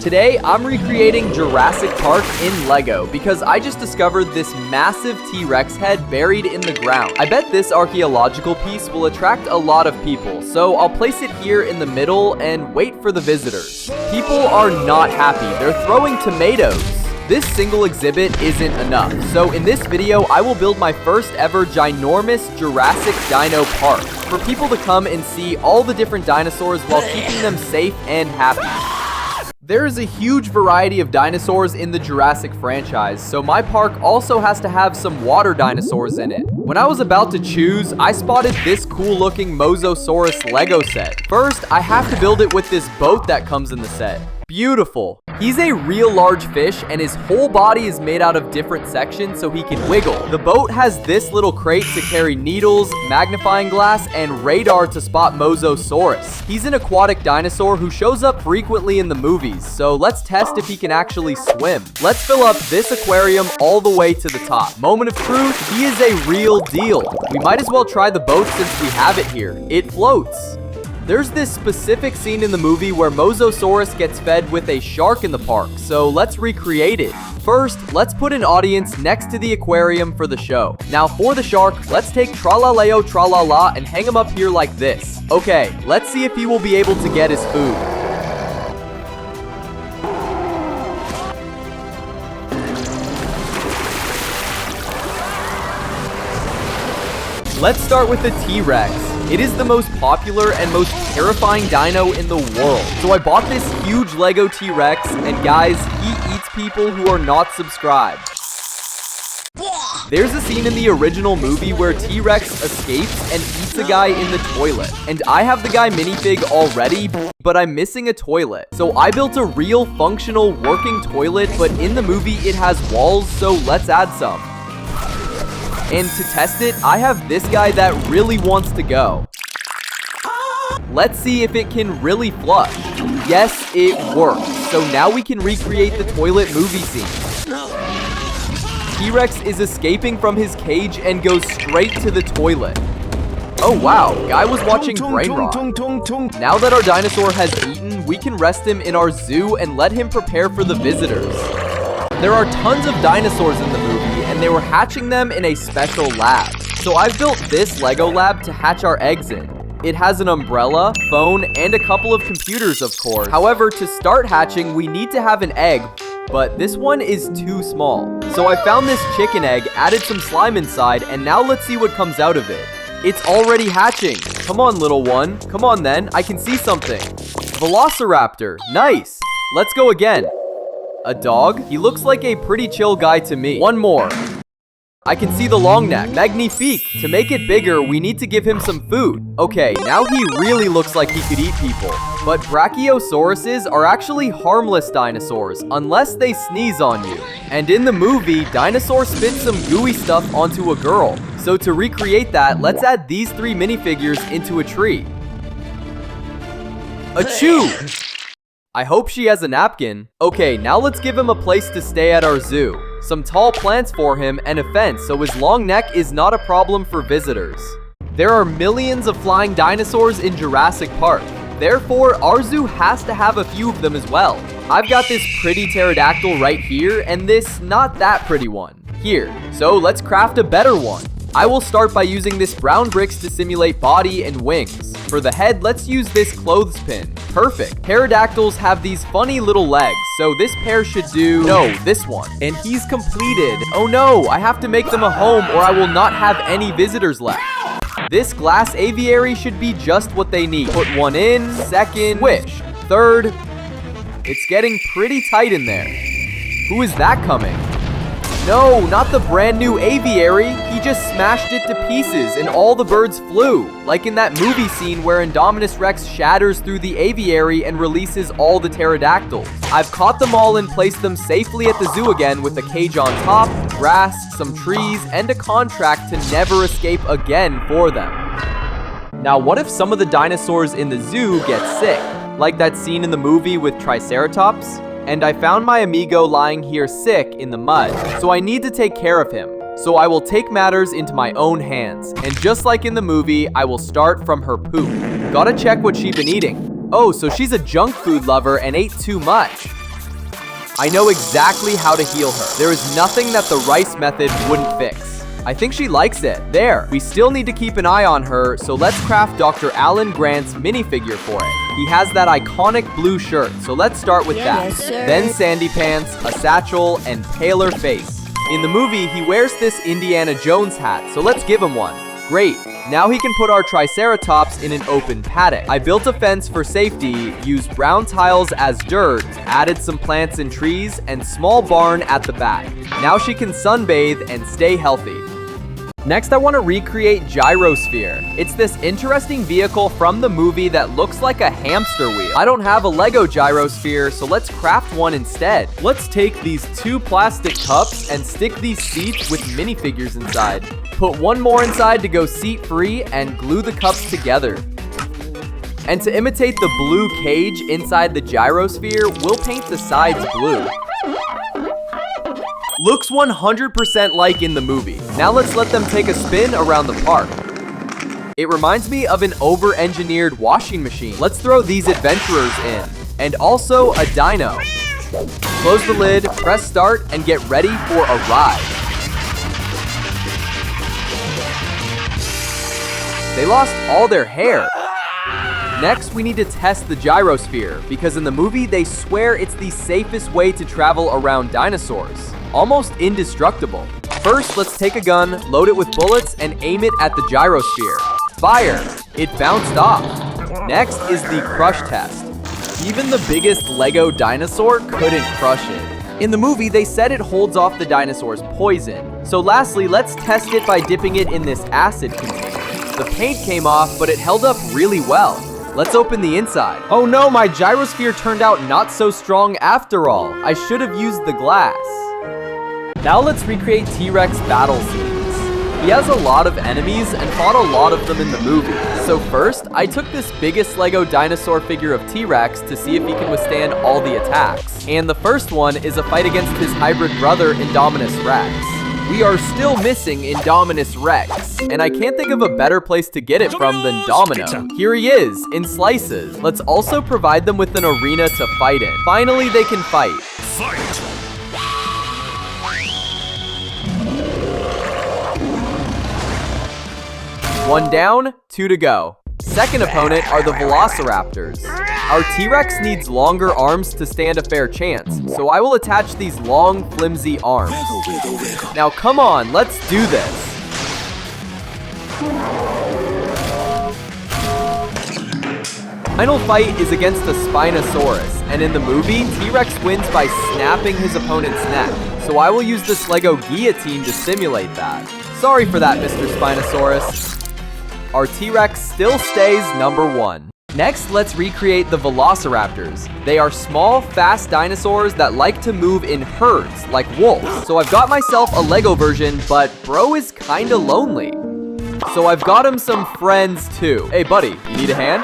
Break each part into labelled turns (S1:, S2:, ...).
S1: Today, I'm recreating Jurassic Park in Lego because I just discovered this massive T-Rex head buried in the ground. I bet this archaeological piece will attract a lot of people, so I'll place it here in the middle and wait for the visitors. People are not happy. They're throwing tomatoes. This single exhibit isn't enough, so in this video, I will build my first ever ginormous Jurassic Dino Park for people to come and see all the different dinosaurs while keeping them safe and happy. There is a huge variety of dinosaurs in the Jurassic franchise, so my park also has to have some water dinosaurs in it. When I was about to choose, I spotted this cool looking Mosasaurus Lego set. First, I have to build it with this boat that comes in the set. Beautiful. He's a real large fish and his whole body is made out of different sections so he can wiggle. The boat has this little crate to carry needles, magnifying glass, and radar to spot Mosasaurus. He's an aquatic dinosaur who shows up frequently in the movies, so let's test if he can actually swim. Let's fill up this aquarium all the way to the top. Moment of truth, he is a real deal. We might as well try the boat since we have it here. It floats. There's this specific scene in the movie where Mosasaurus gets fed with a shark in the park, so let's recreate it. First, let's put an audience next to the aquarium for the show. Now for the shark, let's take Tralaleo Tralala and hang him up here like this. Okay, let's see if he will be able to get his food. Let's start with the T-Rex. It is the most popular and most terrifying dino in the world. So I bought this huge Lego T-Rex, and guys, he eats people who are not subscribed. There's a scene in the original movie where T-Rex escapes and eats a guy in the toilet. And I have the guy minifig already, but I'm missing a toilet. So I built a real functional working toilet, but in the movie it has walls, so let's add some. And to test it, I have this guy that really wants to go. Let's see if it can really flush. Yes, it works. So now we can recreate the toilet movie scene. T-Rex is escaping from his cage and goes straight to the toilet. Oh wow, guy was watching brain rot. Now that our dinosaur has eaten, we can rest him in our zoo and let him prepare for the visitors. There are tons of dinosaurs in the movie, and they were hatching them in a special lab. So I've built this Lego lab to hatch our eggs in. It has an umbrella, phone, and a couple of computers, of course. However, to start hatching, we need to have an egg, but this one is too small. So I found this chicken egg, added some slime inside, and now let's see what comes out of it. It's already hatching. Come on, little one. Come on then, I can see something. Velociraptor, nice. Let's go again. A dog? He looks like a pretty chill guy to me. One more. I can see the long neck. Magnifique. To make it bigger, we need to give him some food. Okay, now he really looks like he could eat people. But Brachiosauruses are actually harmless dinosaurs, unless they sneeze on you. And in the movie, Dinosaur spits some gooey stuff onto a girl. So to recreate that, let's add these 3 minifigures into a tree. Achoo! I hope she has a napkin. Okay, now let's give him a place to stay at our zoo. Some tall plants for him and a fence so his long neck is not a problem for visitors. There are millions of flying dinosaurs in Jurassic Park. Therefore, our zoo has to have a few of them as well. I've got this pretty pterodactyl right here and this not that pretty one here. So let's craft a better one. I will start by using this brown bricks to simulate body and wings. For the head, let's use this clothespin. Perfect. Pterodactyls have these funny little legs, so this pair should do... No, this one. And he's completed. Oh no, I have to make them a home or I will not have any visitors left. This glass aviary should be just what they need. Put one in, second, squish, third. It's getting pretty tight in there. Who is that coming? No, not the brand new aviary. He just smashed it to pieces and all the birds flew. Like in that movie scene where Indominus Rex shatters through the aviary and releases all the pterodactyls. I've caught them all and placed them safely at the zoo again with a cage on top, grass, some trees, and a contract to never escape again for them. Now what if some of the dinosaurs in the zoo get sick? Like that scene in the movie with Triceratops? And I found my amigo lying here sick in the mud, so I need to take care of him. So I will take matters into my own hands, and just like in the movie, I will start from her poop. Gotta check what she's been eating. Oh, so she's a junk food lover and ate too much. I know exactly how to heal her. There is nothing that the rice method wouldn't fix. I think she likes it. There. We still need to keep an eye on her, so let's craft Dr. Alan Grant's minifigure for it. He has that iconic blue shirt, so let's start with that.
S2: Yes, sir.
S1: Then sandy pants, a satchel, and paler face. In the movie, he wears this Indiana Jones hat, so let's give him one. Great. Now he can put our Triceratops in an open paddock. I built a fence for safety, used brown tiles as dirt, added some plants and trees, and small barn at the back. Now she can sunbathe and stay healthy. Next, I want to recreate Gyrosphere. It's this interesting vehicle from the movie that looks like a hamster wheel. I don't have a Lego Gyrosphere, so let's craft one instead. Let's take these 2 plastic cups and stick these seats with minifigures inside. Put one more inside to go seat-free and glue the cups together. And to imitate the blue cage inside the Gyrosphere, we'll paint the sides blue. Looks 100% like in the movie. Now let's let them take a spin around the park. It reminds me of an over-engineered washing machine. Let's throw these adventurers in. And also a dino. Close the lid, press start, and get ready for a ride. They lost all their hair. Next, we need to test the Gyrosphere, because in the movie, they swear it's the safest way to travel around dinosaurs. Almost indestructible. First, let's take a gun, load it with bullets, and aim it at the Gyrosphere. Fire! It bounced off. Next is the crush test. Even the biggest Lego dinosaur couldn't crush it. In the movie, they said it holds off the dinosaur's poison. So lastly, let's test it by dipping it in this acid container. The paint came off, but it held up really well. Let's open the inside. Oh no, my Gyrosphere turned out not so strong after all. I should have used the glass. Now let's recreate T-Rex battle scenes. He has a lot of enemies and fought a lot of them in the movie. So first, I took this biggest Lego dinosaur figure of T-Rex to see if he can withstand all the attacks. And the first one is a fight against his hybrid brother, Indominus Rex. We are still missing Indominus Rex, and I can't think of a better place to get it from than Domino. Here he is, in slices. Let's also provide them with an arena to fight in. Finally, they can fight. One down, 2 to go. Second opponent are the Velociraptors. Our T-Rex needs longer arms to stand a fair chance, so I will attach these long, flimsy arms. Now come on, let's do this. Final fight is against a Spinosaurus, and in the movie, T-Rex wins by snapping his opponent's neck. So I will use this Lego guillotine to simulate that. Sorry for that, Mr. Spinosaurus. Our T-Rex still stays number 1. Next, let's recreate the Velociraptors. They are small, fast dinosaurs that like to move in herds, like wolves. So I've got myself a Lego version, but bro is kinda lonely. So I've got him some friends too. Hey buddy, you need a hand?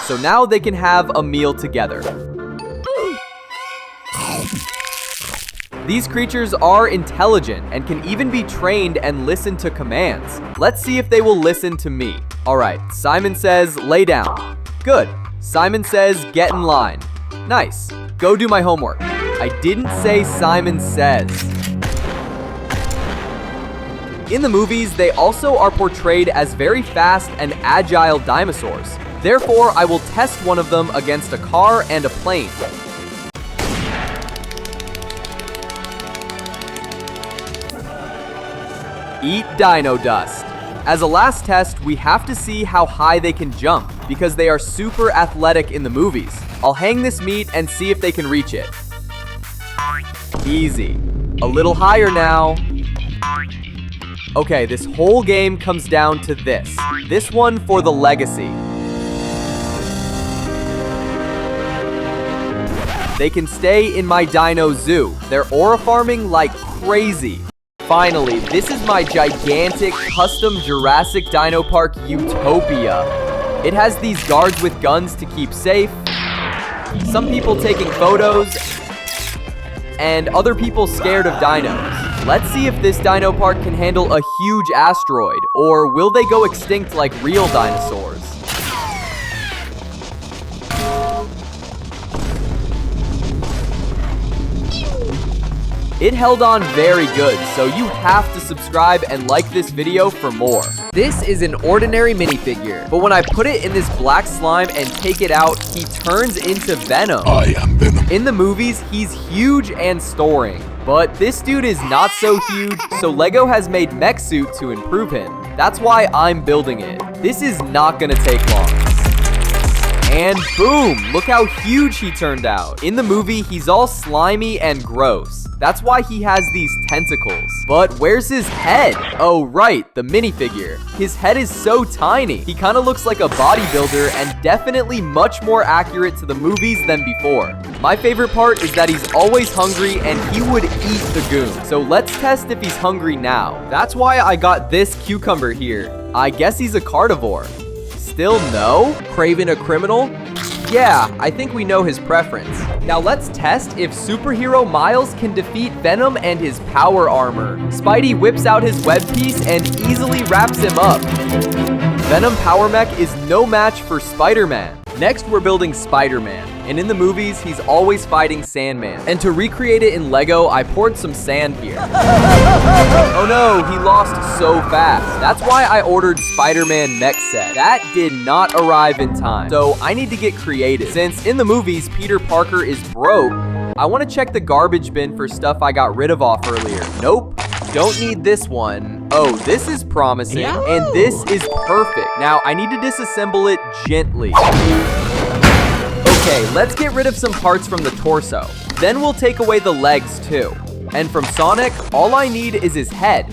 S1: So now they can have a meal together. These creatures are intelligent and can even be trained and listen to commands. Let's see if they will listen to me. Alright, Simon says, lay down. Good. Simon says, get in line. Nice. Go do my homework. I didn't say Simon says. In the movies, they also are portrayed as very fast and agile dinosaurs. Therefore, I will test one of them against a car and a plane. Eat dino dust. As a last test, we have to see how high they can jump, because they are super athletic in the movies. I'll hang this meat and see if they can reach it. Easy. A little higher now. Okay, this whole game comes down to this. This one for the legacy. They can stay in my dino zoo. They're aura farming like crazy. Finally, this is my gigantic custom Jurassic Dino Park Utopia. It has these guards with guns to keep safe, some people taking photos, and other people scared of dinos. Let's see if this dino park can handle a huge asteroid, or will they go extinct like real dinosaurs? It held on very good, so you have to subscribe and like this video for more. This is an ordinary minifigure, but when I put it in this black slime and take it out, he turns into Venom.
S2: I am Venom.
S1: In the movies, he's huge and storing, but this dude is not so huge, so Lego has made Mech Suit to improve him. That's why I'm building it. This is not gonna take long. And boom, look how huge he turned out. In the movie, he's all slimy and gross. That's why he has these tentacles. But where's his head? Oh right, the minifigure. His head is so tiny. He kind of looks like a bodybuilder and definitely much more accurate to the movies than before. My favorite part is that he's always hungry and he would eat the goon. So let's test if he's hungry now. That's why I got this cucumber here. I guess he's a carnivore. Still no? Craven a criminal? Yeah, I think we know his preference. Now let's test if superhero Miles can defeat Venom and his power armor. Spidey whips out his web piece and easily wraps him up. Venom Power Mech is no match for Spider-Man. Next, we're building Spider-Man, and in the movies, he's always fighting Sandman. And to recreate it in Lego, I poured some sand here. Oh no, he lost so fast. That's why I ordered Spider-Man Mech Set. That did not arrive in time, so I need to get creative. Since in the movies, Peter Parker is broke, I want to check the garbage bin for stuff I got rid of off earlier. Nope. Don't need this one. Oh, this is promising, and this is perfect. Now, I need to disassemble it gently. Okay, let's get rid of some parts from the torso. Then we'll take away the legs, too. And from Sonic, all I need is his head.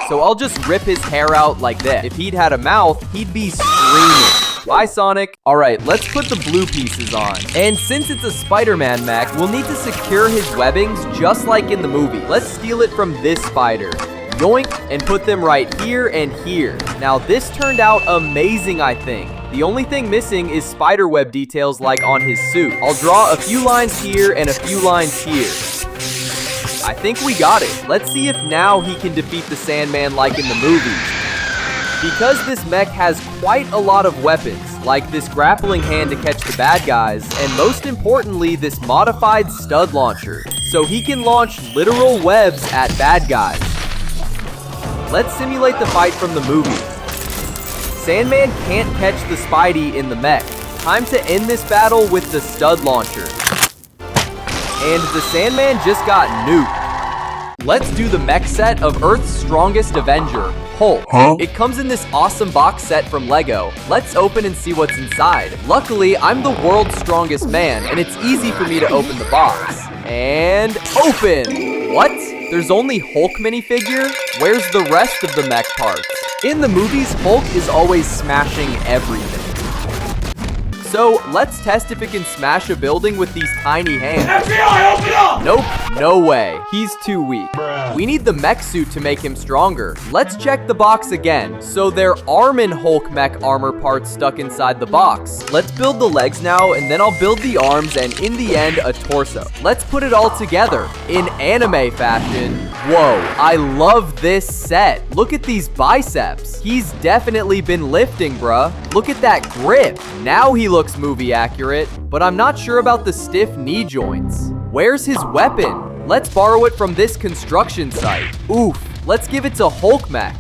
S1: So I'll just rip his hair out like this. If he'd had a mouth, he'd be screaming. Bye, Sonic. All right, let's put the blue pieces on. And since it's a Spider-Man mech, we'll need to secure his webbings just like in the movie. Let's steal it from this spider. Yoink, and put them right here and here. Now, this turned out amazing, I think. The only thing missing is spider web details like on his suit. I'll draw a few lines here and a few lines here. I think we got it. Let's see if now he can defeat the Sandman like in the movies. Because this mech has quite a lot of weapons, like this grappling hand to catch the bad guys, and most importantly, this modified stud launcher, so he can launch literal webs at bad guys. Let's simulate the fight from the movies. Sandman can't catch the Spidey in the mech. Time to end this battle with the stud launcher. And the Sandman just got nuked. Let's do the mech set of Earth's strongest Avenger, Hulk. It comes in this awesome box set from Lego. Let's open and see what's inside. Luckily, I'm the world's strongest man, and it's easy for me to open the box. And open! What? There's only Hulk minifigure? Where's the rest of the mech parts? In the movies, Hulk is always smashing everything. So, let's test if it can smash a building with these tiny hands. FBI, open up! Nope, no way. He's too weak. We need the mech suit to make him stronger. Let's check the box again. So there are Hulk mech armor parts stuck inside the box. Let's build the legs now, and then I'll build the arms, and in the end, a torso. Let's put it all together in anime fashion. Whoa, I love this set. Look at these biceps. He's definitely been lifting, bruh. Look at that grip. Now he looks movie accurate, but I'm not sure about the stiff knee joints. Where's his weapon? Let's borrow it from this construction site. Oof, let's give it to Hulk mech.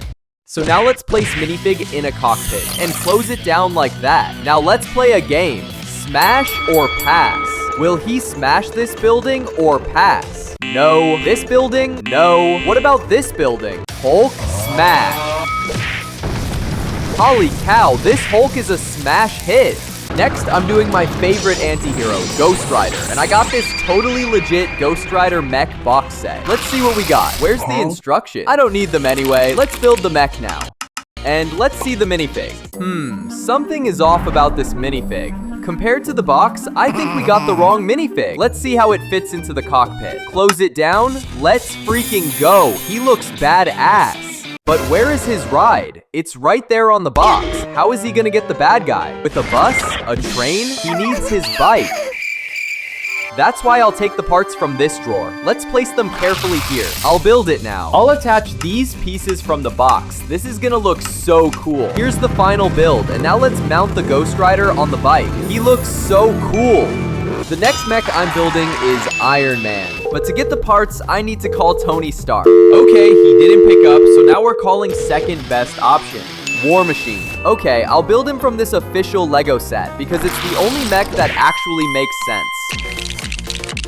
S1: So now let's place minifig in a cockpit and close it down like that. Now let's play a game. Smash or pass? Will he smash this building or pass? No. This building? No. What about this building? Hulk smash. Holy cow, this Hulk is a smash hit. Next, I'm doing my favorite anti-hero, Ghost Rider, and I got this totally legit Ghost Rider mech box set. Let's see what we got. Where's the instructions? I don't need them anyway. Let's build the mech now. And let's see the minifig. Something is off about this minifig. Compared to the box, I think we got the wrong minifig. Let's see how it fits into the cockpit. Close it down. Let's freaking go. He looks badass. But where is his ride? It's right there on the box. How is he gonna get the bad guy? With a bus? A train? He needs his bike. That's why I'll take the parts from this drawer. Let's place them carefully here. I'll build it now. I'll attach these pieces from the box. This is gonna look so cool. Here's the final build, and now let's mount the Ghost Rider on the bike. He looks so cool. The next mech I'm building is Iron Man. But to get the parts, I need to call Tony Stark. Okay, he didn't pick up, so now we're calling second best option. War Machine. Okay, I'll build him from this official Lego set because it's the only mech that actually makes sense.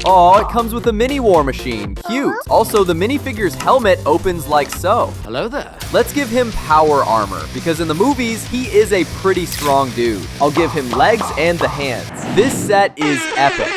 S1: Oh, it comes with a mini War Machine. Cute. Also, the minifigure's helmet opens like so.
S2: Hello there.
S1: Let's give him power armor because in the movies, he is a pretty strong dude. I'll give him legs and the hands. This set is epic.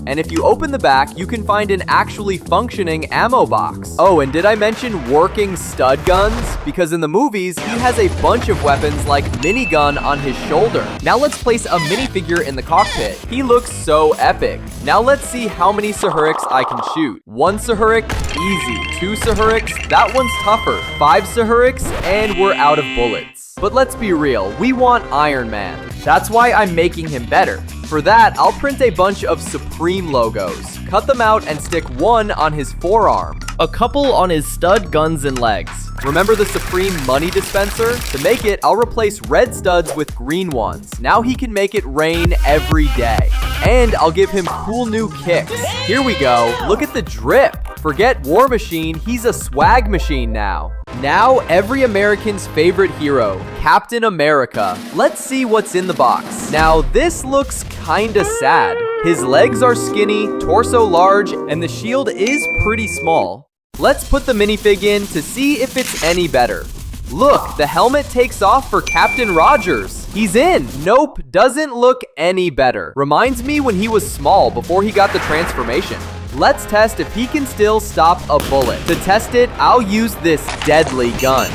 S1: And if you open the back, you can find an actually functioning ammo box. Oh, and did I mention working stud guns? Because in the movies, he has a bunch of weapons like minigun on his shoulder. Now let's place a minifigure in the cockpit. He looks so epic. Now let's see how many Sahuriks I can shoot. 1 Sahurik, easy. 2 Sahuriks, that one's tougher. 5 Sahuriks, and we're out of bullets. But let's be real, we want Iron Man. That's why I'm making him better. For that, I'll print a bunch of Supreme logos, cut them out and stick one on his forearm, a couple on his stud guns and legs. Remember the Supreme money dispenser? To make it, I'll replace red studs with green ones. Now he can make it rain every day. And I'll give him cool new kicks. Here we go, look at the drip. Forget War Machine, he's a swag machine now. Now, every American's favorite hero, Captain America. Let's see what's in the box. Now, this looks kinda sad. His legs are skinny, torso large, and the shield is pretty small. Let's put the minifig in to see if it's any better. Look, the helmet takes off for Captain Rogers. He's in. Nope, doesn't look any better. Reminds me when he was small before he got the transformation. Let's test if he can still stop a bullet. To test it, I'll use this deadly gun.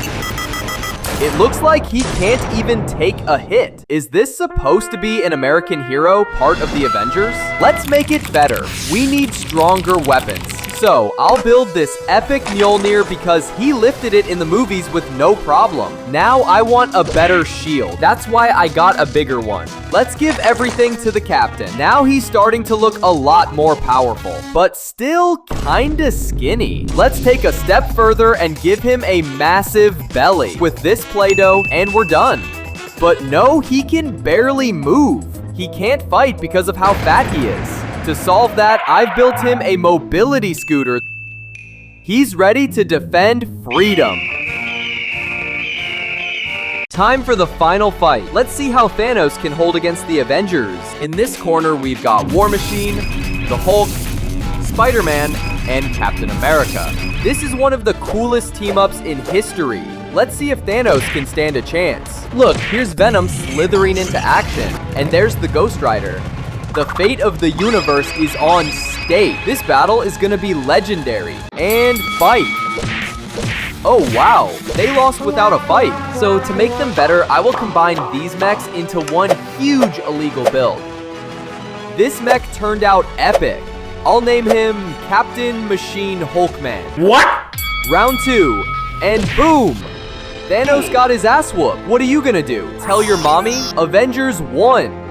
S1: It looks like he can't even take a hit. Is this supposed to be an American hero, part of the Avengers? Let's make it better. We need stronger weapons. So, I'll build this epic Mjolnir because he lifted it in the movies with no problem. Now I want a better shield. That's why I got a bigger one. Let's give everything to the captain. Now he's starting to look a lot more powerful, but still kinda skinny. Let's take a step further and give him a massive belly with this Play-Doh, and we're done. But no, he can barely move. He can't fight because of how fat he is. To solve that, I've built him a mobility scooter. He's ready to defend freedom. Time for the final fight. Let's see how Thanos can hold against the Avengers. In this corner, we've got War Machine, the Hulk, Spider-Man, and Captain America. This is one of the coolest team-ups in history. Let's see if Thanos can stand a chance. Look, here's Venom slithering into action, and there's the Ghost Rider. The fate of the universe is on stake. This battle is gonna be legendary. And fight. Oh wow, they lost without a fight. So to make them better, I will combine these mechs into one huge illegal build. This mech turned out epic. I'll name him Captain Machine Hulkman.
S2: What?
S1: Round 2, and boom! Thanos got his ass whooped. What are you gonna do? Tell your mommy? Avengers won.